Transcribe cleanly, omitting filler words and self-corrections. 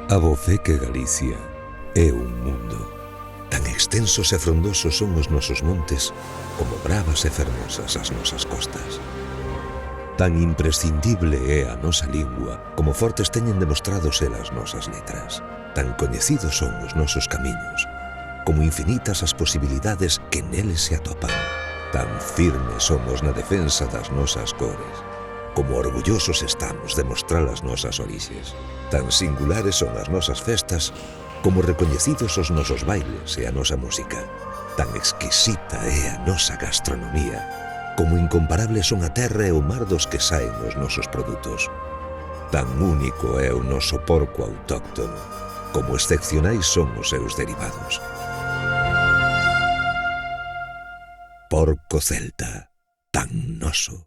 Abofé que Galicia é un mundo. Tan extensos e frondosos son os nosos montes como bravas e fermosas as nosas costas. Tan imprescindible é a nosa lingua como fortes teñen demostrado ser as nosas letras. Tan coñecidos son os nosos camiños como infinitas as posibilidades que neles se atopan. Tan firmes somos na defensa das nosas cores como orgullosos estamos de mostrar as nosas orixes. Tan singulares son as nosas festas como recoñecidos os nosos bailes e a nosa música. Tan exquisita é a nosa gastronomía como incomparables son a terra e o mar dos que saen os nosos produtos. Tan único é o noso porco autóctono como excepcionais son os seus derivados. Porco celta, tan noso.